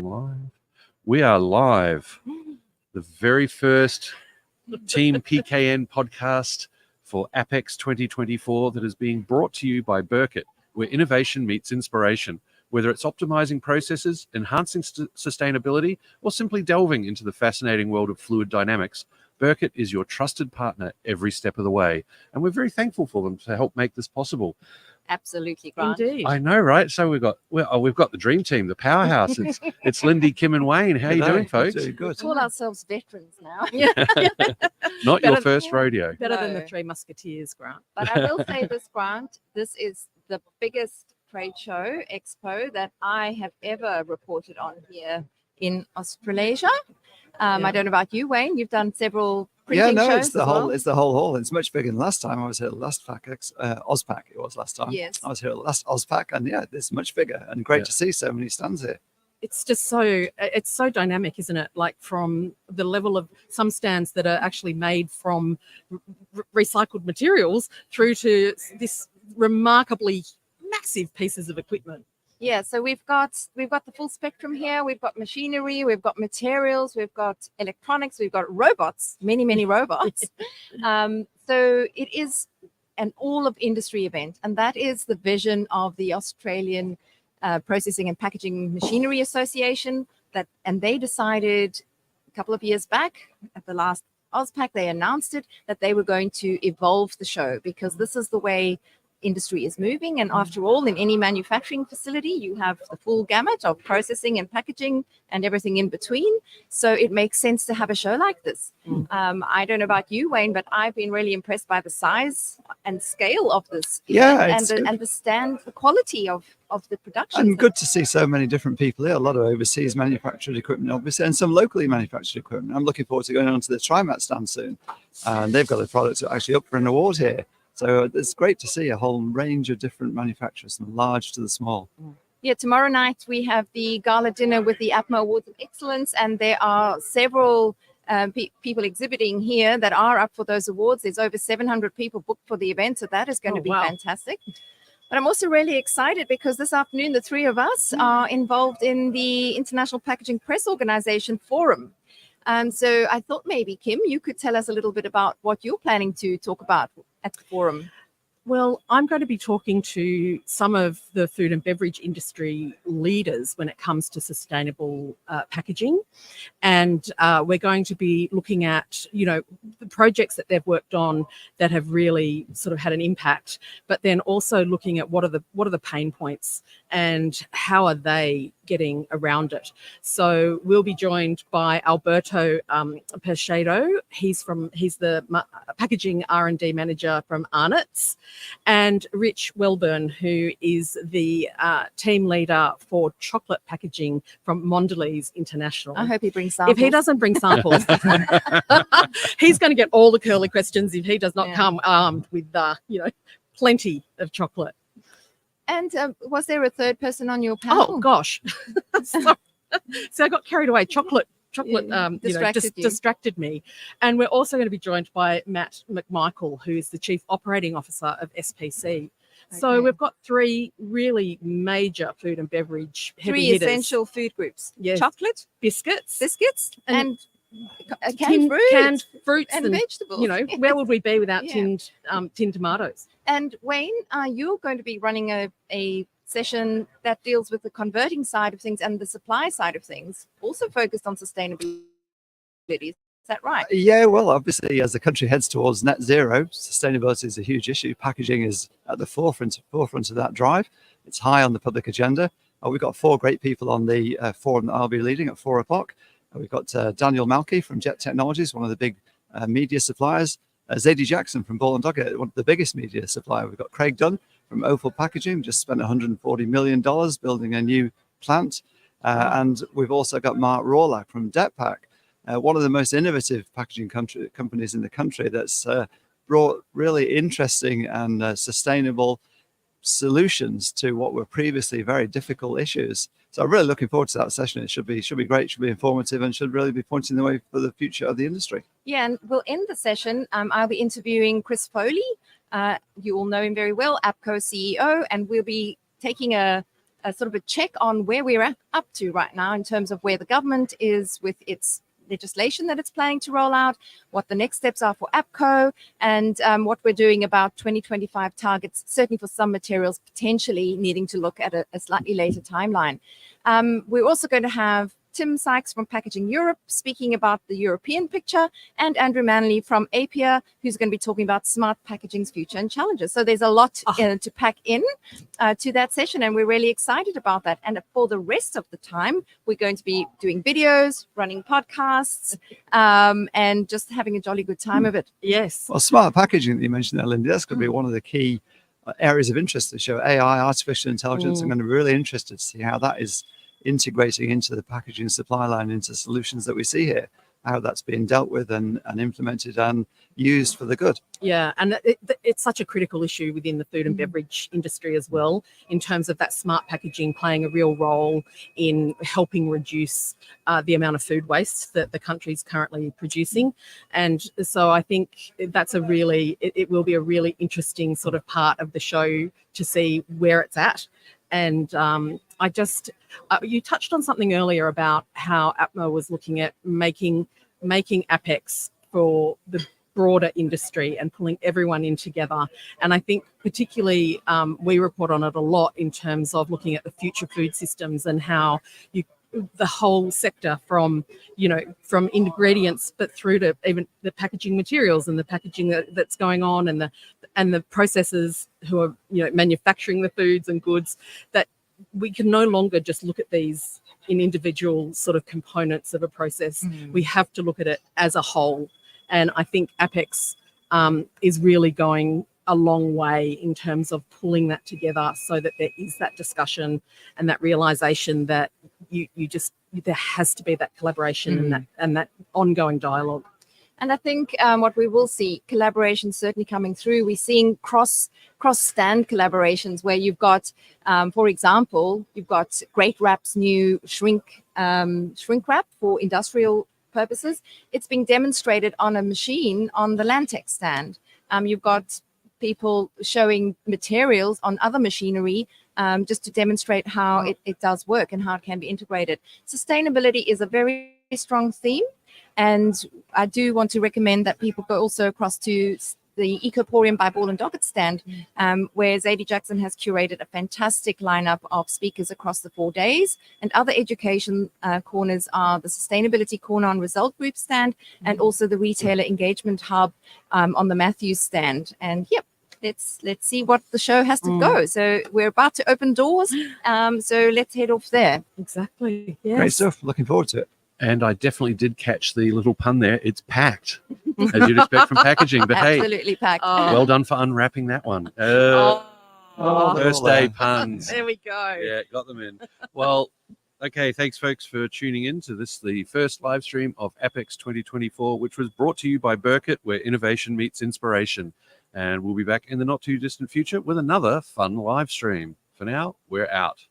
live. We are live. The very first Team PKN podcast for APPEX 2024 that is being brought to you by Burket, where innovation meets inspiration. Whether it's optimizing processes, enhancing sustainability, or simply delving into the fascinating world of fluid dynamics, Burket is your trusted partner every step of the way. And we're very thankful for them to help make this possible. Absolutely, Grant. Indeed. I know, right? So we've got the dream team, the powerhouse. It's Lindy, Kim, and Wayne. How are you doing, folks? Doing good. We call ourselves veterans now. Not your Better- first rodeo. Better than the No. Three Musketeers, Grant. But I will say this, Grant, this is the biggest trade show, expo, that I have ever reported on here in Australasia. I don't know about you, Wayne. You've done several printing shows it's the as whole well. it's the whole hall. It's much bigger than last time. I was here at last PACX, OzPac. It was last time. Yes. I was here at last OzPac, and yeah, it's much bigger and great Yeah. to see so many stands here. It's just it's so dynamic, isn't it? Like from the level of some stands that are actually made from recycled materials through to this remarkably massive pieces of equipment. Yeah, so we've got the full spectrum here. We've got machinery, we've got materials, we've got electronics, we've got robots, many robots. So it is an all of industry event, and that is the vision of the Australian Processing and Packaging Machinery Association. And they decided a couple of years back at the last OzPac, they announced it, that they were going to evolve the show, because this is the way industry is moving. And after all, in any manufacturing facility, you have the full gamut of processing and packaging and everything in between. So it makes sense to have a show like this. I don't know about you, Wayne, but I've been really impressed by the size and scale of this. Yeah, and the stand, the quality of the production. And good to see so many different people here. A lot of overseas manufactured equipment, obviously, and some locally manufactured equipment. I'm looking forward to going on to the TriMat stand soon, and they've got a product actually up for an award here. So it's great to see a whole range of different manufacturers, from large to the small. Yeah, tomorrow night we have the gala dinner with the APMA Awards of Excellence, and there are several people exhibiting here that are up for those awards. There's over 700 people booked for the event, so that is going to be fantastic. But I'm also really excited because this afternoon the three of us are involved in the International Packaging Press Organization Forum. So I thought maybe, Kim, you could tell us a little bit about what you're planning to talk about at the forum. Well, I'm going to be talking to some of the food and beverage industry leaders when it comes to sustainable packaging. And we're going to be looking at, the projects that they've worked on that have really sort of had an impact, but then also looking at what are the pain points and how are they getting around it. So we'll be joined by Alberto Perchedo. He's the packaging R&D manager from Arnott's, and Rich Welburn, who is the team leader for chocolate packaging from Mondelez International. I hope he brings samples. If he doesn't bring samples, he's going to get all the curly questions if he does not come armed with, plenty of chocolate. And was there a third person on your panel? Oh gosh, so I got carried away. Chocolate, distracted me. And we're also going to be joined by Matt McMichael, who is the Chief Operating Officer of SPC. So we've got three really major food and beverage heavy hitters. Essential food groups. Yes. Chocolate, biscuits, and canned fruits and vegetables. Where would we be without tinned tomatoes? And Wayne, you're going to be running a session that deals with the converting side of things and the supply side of things, also focused on sustainability. Is that right? Yeah, well, obviously, as the country heads towards net zero, sustainability is a huge issue. Packaging is at the forefront of that drive. It's high on the public agenda. We've got four great people on the forum that I'll be leading at 4:00. We've got Daniel Malky from Jet Technologies, one of the big media suppliers. Zadie Jackson from Ball & Doggett, one of the biggest media supplier. We've got Craig Dunn from Opal Packaging, just spent $140 million building a new plant. And we've also got Mark Rawlack from Detpack, one of the most innovative packaging companies in the country that's brought really interesting and sustainable solutions to what were previously very difficult issues. So I'm really looking forward to that session. It should be great, should be informative, and should really be pointing the way for the future of the industry. Yeah, and we'll end the session. I'll be interviewing Chris Foley. You all know him very well, APCO CEO, and we'll be taking a sort of a check on where we're up to right now in terms of where the government is with its legislation that it's planning to roll out, what the next steps are for APCO, and what we're doing about 2025 targets, certainly for some materials, potentially needing to look at a slightly later timeline. We're also going to have Tim Sykes from Packaging Europe speaking about the European picture, and Andrew Manley from APPEX, who's going to be talking about smart packaging's future and challenges. So there's a lot to pack in to that session, and we're really excited about that. And for the rest of the time, we're going to be doing videos, running podcasts, and just having a jolly good time of it. Yes. Well, smart packaging that you mentioned there, Lindy, that's going to be one of the key areas of interest to show. AI, artificial intelligence. I'm going to be really interested to see how that is integrating into the packaging supply line, into solutions that we see here, how that's being dealt with and implemented and used for the good. Yeah, and it's such a critical issue within the food and beverage industry as well, in terms of that smart packaging playing a real role in helping reduce the amount of food waste that the country's currently producing. And so I think that's it will be a really interesting sort of part of the show to see where it's at. And you touched on something earlier about how APMA was looking at making APPEX for the broader industry and pulling everyone in together. And I think particularly we report on it a lot in terms of looking at the future food systems and how the whole sector from ingredients, but through to even the packaging materials and the packaging that's going on, and the processors who are manufacturing the foods and goods, that we can no longer just look at these in individual sort of components of a process. We have to look at it as a whole. And I think APPEX is really going a long way in terms of pulling that together so that there is that discussion and that realization that there has to be that collaboration and that ongoing dialogue. And I think what we will see, collaboration certainly coming through. We're seeing cross-stand collaborations where you've got, for example, you've got Great Wrap's new shrink wrap for industrial purposes. It's being demonstrated on a machine on the Lantex stand. You've got people showing materials on other machinery just to demonstrate how it does work and how it can be integrated. Sustainability is a very strong theme. And I do want to recommend that people go also across to the Ecoporium by Ball and Doggett stand, where Zadie Jackson has curated a fantastic lineup of speakers across the 4 days. And other education corners are the Sustainability Corner on Result Group stand, and also the Retailer Engagement Hub on the Matthews stand. And let's see what the show has to go. So we're about to open doors. So let's head off there. Exactly. Yes. Great stuff. Looking forward to it. And I definitely did catch the little pun there. It's packed, as you'd expect from packaging. But Absolutely packed. well done for unwrapping that one. First day puns. There we go. Yeah, got them in. Well, okay, thanks, folks, for tuning in to the first live stream of APPEX 2024, which was brought to you by Burket, where innovation meets inspiration. And we'll be back in the not-too-distant future with another fun live stream. For now, we're out.